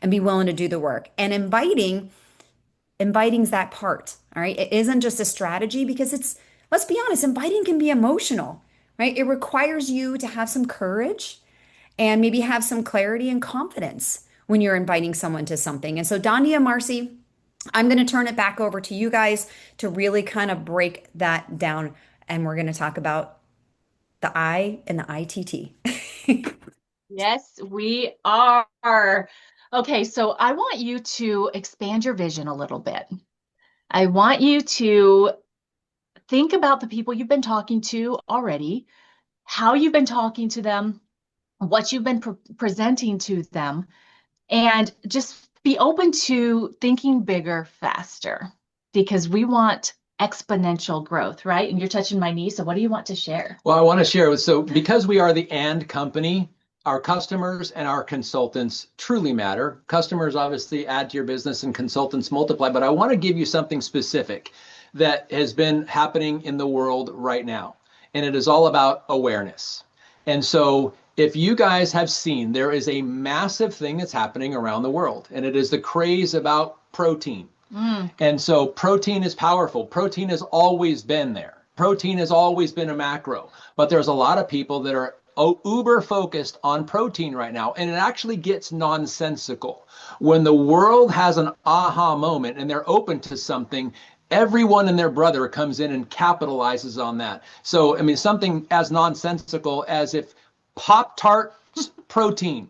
and be willing to do the work. And inviting's that part. All right. It isn't just a strategy because let's be honest, inviting can be emotional, right? It requires you to have some courage and maybe have some clarity and confidence when you're inviting someone to something. And so, Dondee and Marci, I'm going to turn it back over to you guys to really kind of break that down. And we're going to talk about the I and the ITT. Yes, we are. Okay, so I want you to expand your vision a little bit. I want you to think about the people you've been talking to already, how you've been talking to them, what you've been presenting to them, and just be open to thinking bigger, faster, because we want exponential growth, right? And you're touching my knee, so what do you want to share? Well, I want to share with, so because we are the and company, our customers and our consultants truly matter. Customers obviously add to your business and consultants multiply, but I want to give you something specific that has been happening in the world right now. And it is all about awareness. And so if you guys have seen, there is a massive thing that's happening around the world, and it is the craze about protein. And so protein is powerful. Protein has always been there. Protein has always been a macro, but there's a lot of people that are uber focused on protein right now, and it actually gets nonsensical. When the world has an aha moment and they're open to something, everyone and their brother comes in and capitalizes on that. So, I mean, something as nonsensical as if Pop-Tart protein.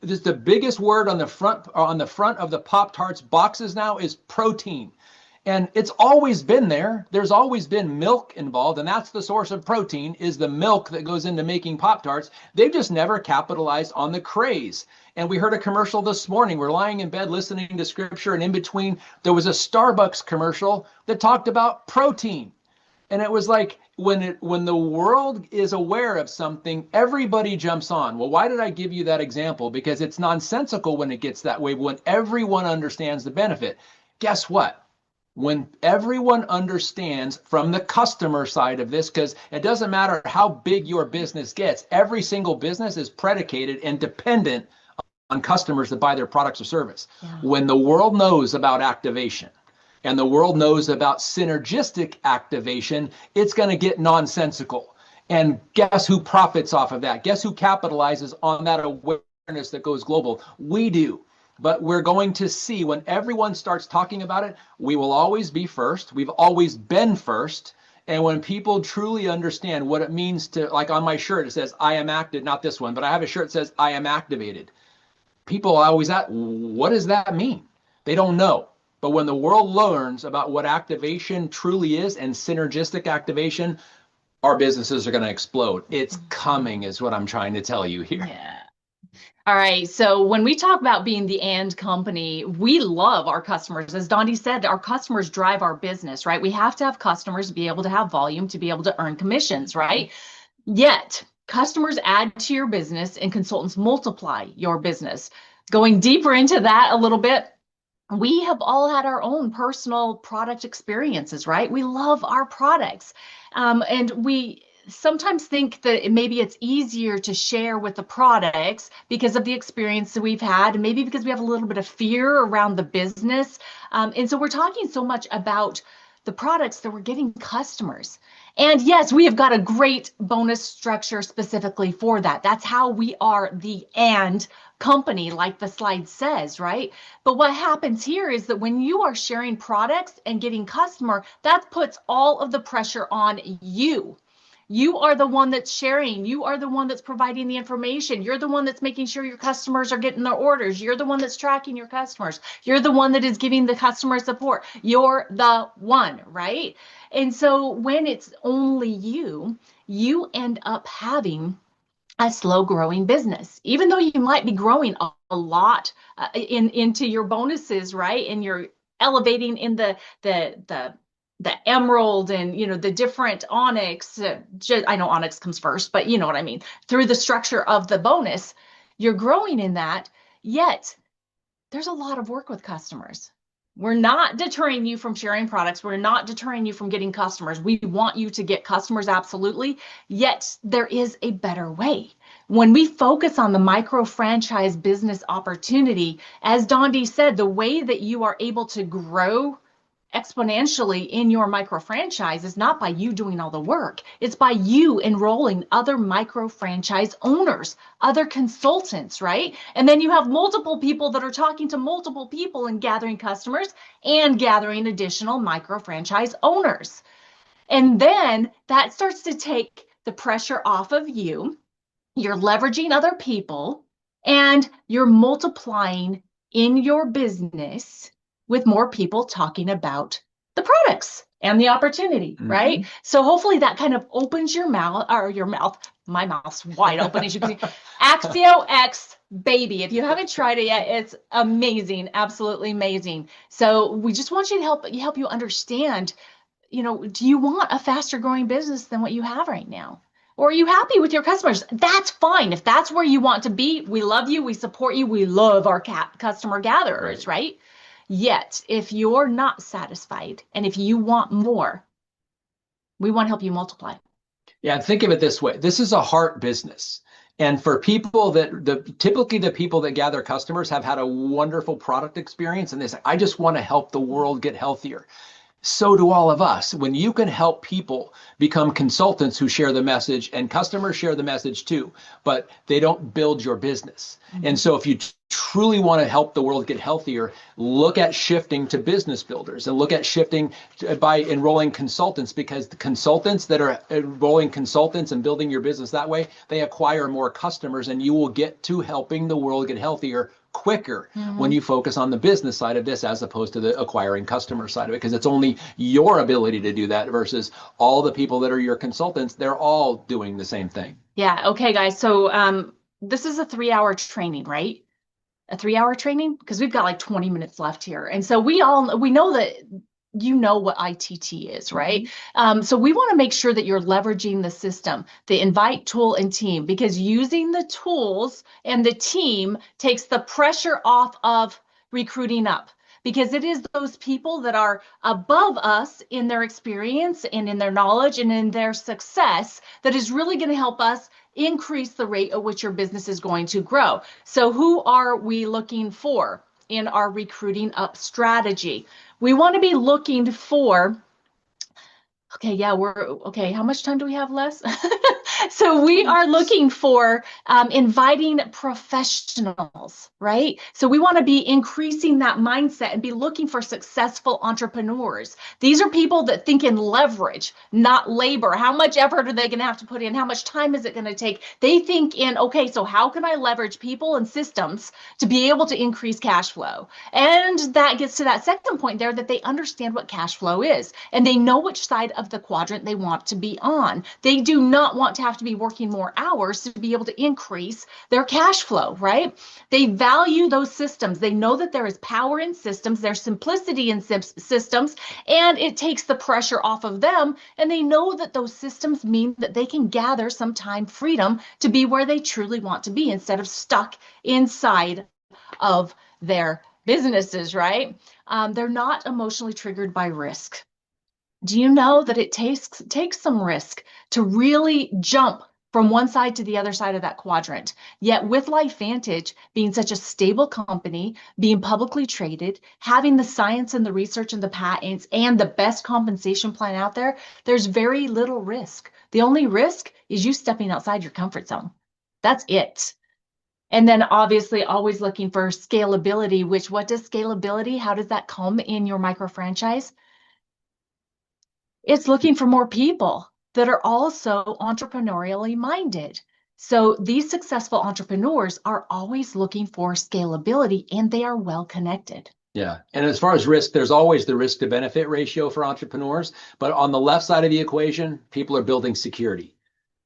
This the biggest word on the front of the Pop-Tarts boxes now is protein. And it's always been there. There's always been milk involved, and that's the source of protein, is the milk that goes into making Pop-Tarts. They've just never capitalized on the craze. And we heard a commercial this morning. We're lying in bed listening to scripture, and in between, there was a Starbucks commercial that talked about protein. And it was like when the world is aware of something, everybody jumps on. Well, why did I give you that example? Because it's nonsensical when it gets that way, when everyone understands the benefit. Guess what? When everyone understands from the customer side of this, because it doesn't matter how big your business gets, every single business is predicated and dependent on customers that buy their products or service. Yeah. When the world knows about activation and the world knows about synergistic activation, it's going to get nonsensical. And guess who profits off of that? Guess who capitalizes on that awareness that goes global? We do. But we're going to see when everyone starts talking about it, we will always be first. We've always been first. And when people truly understand what it means to, like on my shirt, it says, I am active, not this one, but I have a shirt that says, I am activated. People always ask, what does that mean? They don't know. But when the world learns about what activation truly is and synergistic activation, our businesses are going to explode. It's coming, is what I'm trying to tell you here. Yeah. All right. So when we talk about being the and company, we love our customers. As Dondee said, our customers drive our business, right? We have to have customers to be able to have volume, to be able to earn commissions, right? Yet customers add to your business and consultants multiply your business. Going deeper into that a little bit, we have all had our own personal product experiences, right? We love our products. And we sometimes think that maybe it's easier to share with the products because of the experience that we've had, and maybe because we have a little bit of fear around the business. And so we're talking so much about the products that we're giving customers. And yes, we have got a great bonus structure specifically for that. That's how we are the and company, like the slide says, right? But what happens here is that when you are sharing products and getting customer, that puts all of the pressure on you. You are the one that's sharing. You are the one that's providing the information. You're the one that's making sure your customers are getting their orders. You're the one that's tracking your customers. You're the one that is giving the customer support. You're the one, right? And so when it's only you, you end up having a slow growing business, even though you might be growing a lot into your bonuses, right? And you're elevating in the emerald and the different onyx. I know onyx comes first, but you know what I mean. Through the structure of the bonus, you're growing in that. Yet there's a lot of work with customers. We're not deterring you from sharing products. We're not deterring you from getting customers. We want you to get customers, absolutely. Yet there is a better way. When we focus on the micro franchise business opportunity, as Dondee said, the way that you are able to grow exponentially in your micro franchise is not by you doing all the work. It's by you enrolling other micro franchise owners, other consultants, right? And then you have multiple people that are talking to multiple people and gathering customers and gathering additional micro franchise owners. And then that starts to take the pressure off of you. You're leveraging other people and you're multiplying in your business with more people talking about the products and the opportunity, right? So hopefully that kind of opens your mouth, or your mouth, my mouth's wide open, as you can see. Axio X baby. If you haven't tried it yet, it's amazing, absolutely amazing. So we just want you to help you understand, do you want a faster growing business than what you have right now? Or are you happy with your customers? That's fine. If that's where you want to be, we love you, we support you, we love our customer gatherers, right? Yet, if you're not satisfied and if you want more, we want to help you multiply. Yeah, think of it this way. This is a heart business. And for people typically the people that gather customers have had a wonderful product experience and they say, I just want to help the world get healthier. So do all of us. When you can help people become consultants who share the message, and customers share the message too, but they don't build your business. And so if you truly want to help the world get healthier, look at shifting to business builders and look at shifting by enrolling consultants, because the consultants that are enrolling consultants and building your business that way, they acquire more customers and you will get to helping the world get healthier quicker when you focus on the business side of this as opposed to the acquiring customer side of it, because it's only your ability to do that versus all the people that are your consultants. They're all doing the same thing. Yeah. Okay, guys. So this is a 3-hour training, right? A 3-hour training, because we've got like 20 minutes left here. And so we know that what ITT is, right? So we want to make sure that you're leveraging the system, the invite, tool, and team, because using the tools and the team takes the pressure off of recruiting up, because it is those people that are above us in their experience and in their knowledge and in their success that is really going to help us increase the rate at which your business is going to grow. So who are we looking for in our recruiting up strategy? We want to be looking for, how much time do we have, Les? So we are looking for inviting professionals, right? So we want to be increasing that mindset and be looking for successful entrepreneurs. These are people that think in leverage, not labor. How much effort are they going to have to put in? How much time is it going to take? They think in, okay, so how can I leverage people and systems to be able to increase cash flow? And that gets to that second point there, that they understand what cash flow is and they know which side of the quadrant they want to be on. They do not want to have to be working more hours to be able to increase their cash flow, right? They value those systems. They know that there is power in systems, there's simplicity in systems, and it takes the pressure off of them. And they know that those systems mean that they can gather some time freedom to be where they truly want to be instead of stuck inside of their businesses, right? They're not emotionally triggered by risk. Do you know that it takes some risk to really jump from one side to the other side of that quadrant? Yet with LifeVantage being such a stable company, being publicly traded, having the science and the research and the patents and the best compensation plan out there, there's very little risk. The only risk is you stepping outside your comfort zone. That's it. And then obviously always looking for scalability, which what does scalability, how does that come in your micro franchise? It's looking for more people that are also entrepreneurially minded. So these successful entrepreneurs are always looking for scalability and they are well connected. Yeah. And as far as risk, there's always the risk to benefit ratio for entrepreneurs. But on the left side of the equation, people are building security.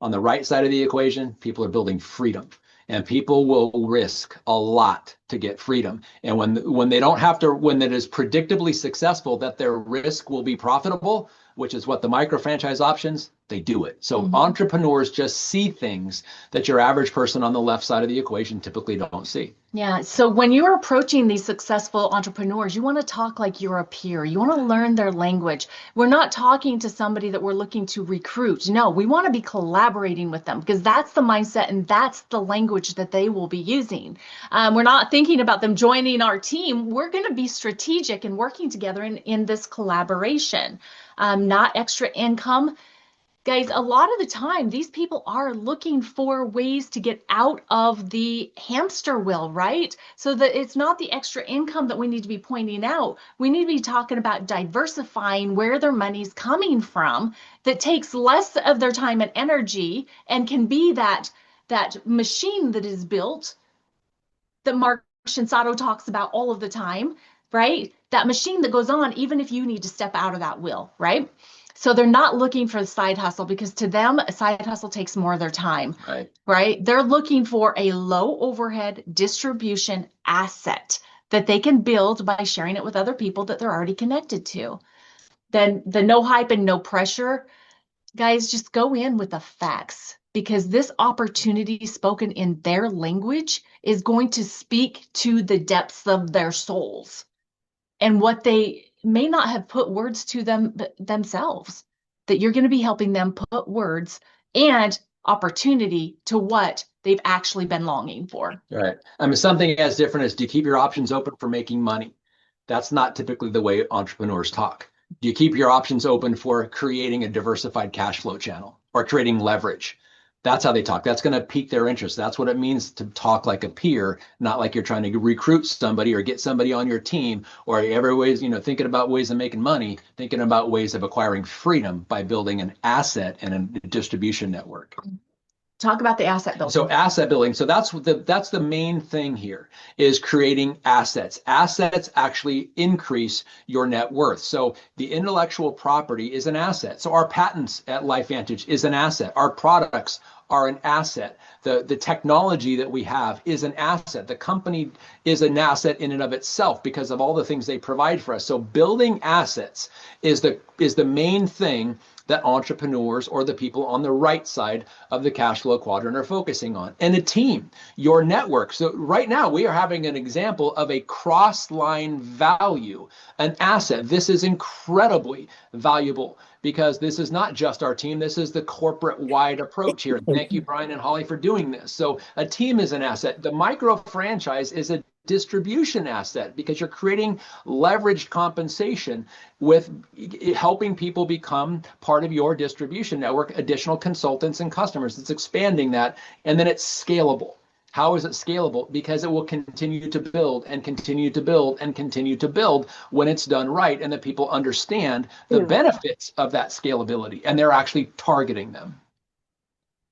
On the right side of the equation, people are building freedom. And people will risk a lot to get freedom. And when they don't have to, when it is predictably successful that their risk will be profitable, which is what the micro franchise options, they do it. So entrepreneurs just see things that your average person on the left side of the equation typically don't see. Yeah. So when you're approaching these successful entrepreneurs, you want to talk like you're a peer. You want to learn their language. We're not talking to somebody that we're looking to recruit. No, we want to be collaborating with them because that's the mindset and that's the language that they will be using. We're not thinking about them joining our team. We're going to be strategic and working together in this collaboration, not extra income. Guys, a lot of the time, these people are looking for ways to get out of the hamster wheel, right? So that it's not the extra income that we need to be pointing out. We need to be talking about diversifying where their money's coming from that takes less of their time and energy and can be that machine that is built that Mark Shinsato talks about all of the time, right? That machine that goes on even if you need to step out of that wheel, right? So they're not looking for the side hustle because to them, a side hustle takes more of their time, right? They're looking for a low overhead distribution asset that they can build by sharing it with other people that they're already connected to. Then the no hype and no pressure, guys, just go in with the facts because this opportunity spoken in their language is going to speak to the depths of their souls and what they may not have put words to themselves, that you're going to be helping them put words and opportunity to what they've actually been longing for. Right. I mean, something as different as, do you keep your options open for making money? That's not typically the way entrepreneurs talk. Do you keep your options open for creating a diversified cash flow channel or creating leverage? That's how they talk. That's going to pique their interest. That's what it means to talk like a peer, not like you're trying to recruit somebody or get somebody on your team, or every ways, thinking about ways of making money, thinking about ways of acquiring freedom by building an asset and a distribution network. Talk about the asset building. So asset building. So that's the main thing here is creating assets. Assets actually increase your net worth. So the intellectual property is an asset. So our patents at LifeVantage is an asset. Our products are an asset. The technology that we have is an asset. The company is an asset in and of itself because of all the things they provide for us. So building assets is the main thing that entrepreneurs or the people on the right side of the cash flow quadrant are focusing on. And a team, your network. So right now we are having an example of a cross-line value, an asset. This is incredibly valuable because this is not just our team. This is the corporate-wide approach here. Thank you, Brian and Holly, for doing this. So a team is an asset. The micro franchise is a distribution asset because you're creating leveraged compensation with helping people become part of your distribution network, additional consultants and customers. It's expanding that, and then it's scalable. How is it scalable? Because it will continue to build and continue to build and continue to build when it's done right, and that people understand the benefits of that scalability, and they're actually targeting them.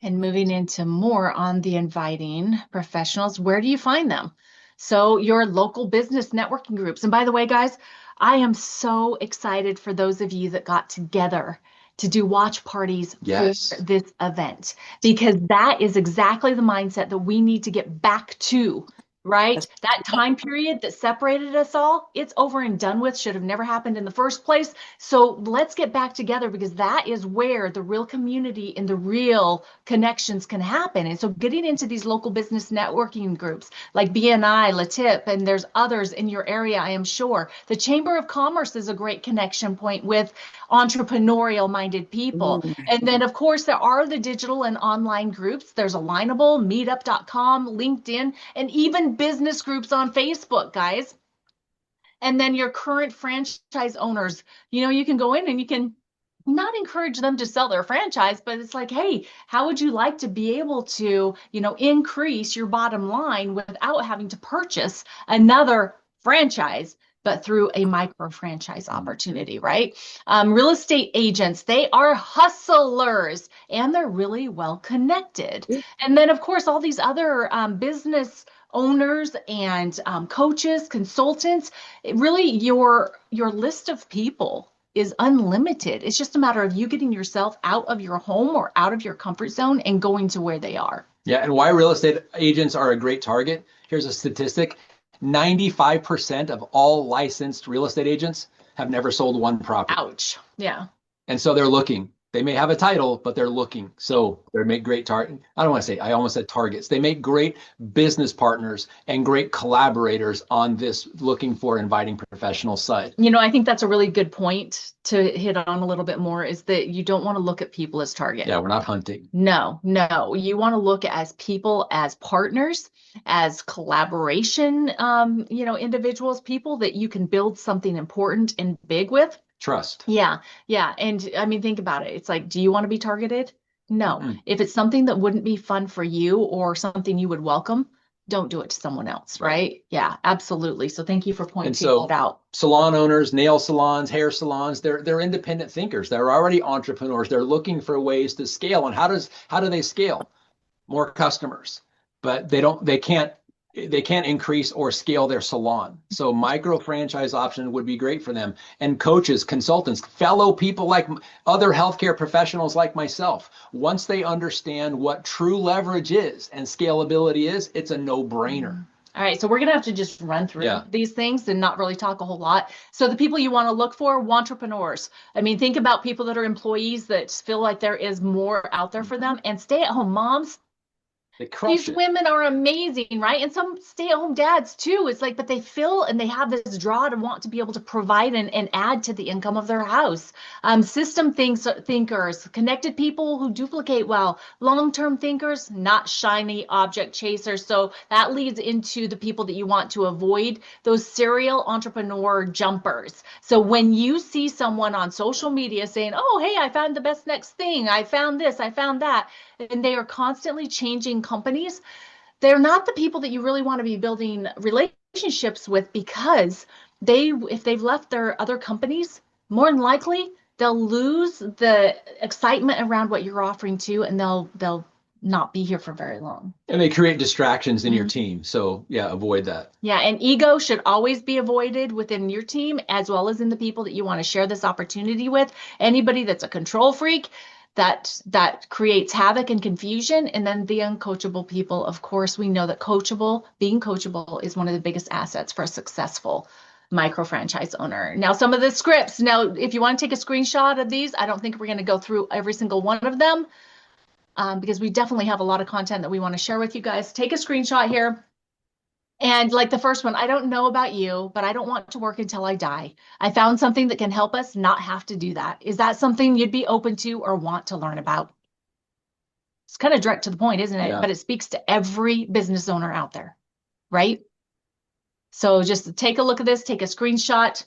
And moving into more on the inviting professionals, where do you find them? So your local business networking groups. And by the way, guys, I am so excited for those of you that got together to do watch parties for this event, because that is exactly the mindset that we need to get back to, right? That time period that separated us all, it's over and done with, should have never happened in the first place. So let's get back together because that is where the real community and the real connections can happen. And so getting into these local business networking groups like BNI, LaTip, and there's others in your area, I am sure. The Chamber of Commerce is a great connection point with entrepreneurial minded people. And then of course there are the digital and online groups. There's Alignable, meetup.com, LinkedIn, and even business groups on Facebook, guys. And then your current franchise owners, you can go in and you can not encourage them to sell their franchise, but it's like, hey, how would you like to be able to, increase your bottom line without having to purchase another franchise, but through a micro franchise opportunity, right? Real estate agents, they are hustlers and they're really well connected. And then of course, all these other business owners and coaches, consultants, really your list of people is unlimited. It's just a matter of you getting yourself out of your home or out of your comfort zone and going to where they are. Yeah, and why real estate agents are a great target. Here's a statistic. 95% of all licensed real estate agents have never sold one property. Ouch. Yeah. And so they're looking. They may have a title, but they're looking. So they make great target. I don't want to say, I almost said targets. They make great business partners and great collaborators on this looking for inviting professionals side. You know, I think that's a really good point to hit on a little bit more, is that you don't want to look at people as target. Yeah, we're not hunting. No, no. You want to look as people, as partners, as collaboration, individuals, people that you can build something important and big with. Trust. Yeah, yeah. And I mean, think about it. It's like, do you want to be targeted? No. Mm-mm. If it's something that wouldn't be fun for you or something you would welcome, don't do it to someone else, right? Yeah, absolutely. So thank you for pointing that out. Salon owners, nail salons, hair salons, they're independent thinkers. They're already entrepreneurs. They're looking for ways to scale. And how do they scale? More customers. But they can't increase or scale their salon. So micro franchise option would be great for them. And coaches, consultants, fellow people like other healthcare professionals like myself, once they understand what true leverage is and scalability is, it's a no-brainer. All right, so we're going to have to just run through these things and not really talk a whole lot. So the people you want to look for, entrepreneurs. I mean, think about people that are employees that feel like there is more out there for them, and stay-at-home moms. These women are amazing, right? And some stay-at-home dads too. It's like, but they feel and they have this draw to want to be able to provide and add to the income of their house. System thinkers, connected people who duplicate well, long-term thinkers, not shiny object chasers. So that leads into the people that you want to avoid, those serial entrepreneur jumpers. So when you see someone on social media saying, oh, hey, I found the best next thing, I found this, I found that, and they are constantly changing companies, they're not the people that you really want to be building relationships with, because if they've left their other companies, more than likely they'll lose the excitement around what you're offering to, and they'll not be here for very long. And they create distractions in your team. So yeah, avoid that. Yeah, and ego should always be avoided within your team, as well as in the people that you want to share this opportunity with. Anybody that's a control freak, that creates havoc and confusion. And then the uncoachable people, of course, we know that being coachable is one of the biggest assets for a successful micro franchise owner. Now, some of the scripts, if you want to take a screenshot of these, I don't think we're going to go through every single one of them, because we definitely have a lot of content that we want to share with you guys. Take a screenshot here. And like the first one, I don't know about you, but I don't want to work until I die. I found something that can help us not have to do that. Is that something you'd be open to or want to learn about? It's kind of direct to the point, isn't it? Yeah. But it speaks to every business owner out there, right? So just take a look at this, take a screenshot,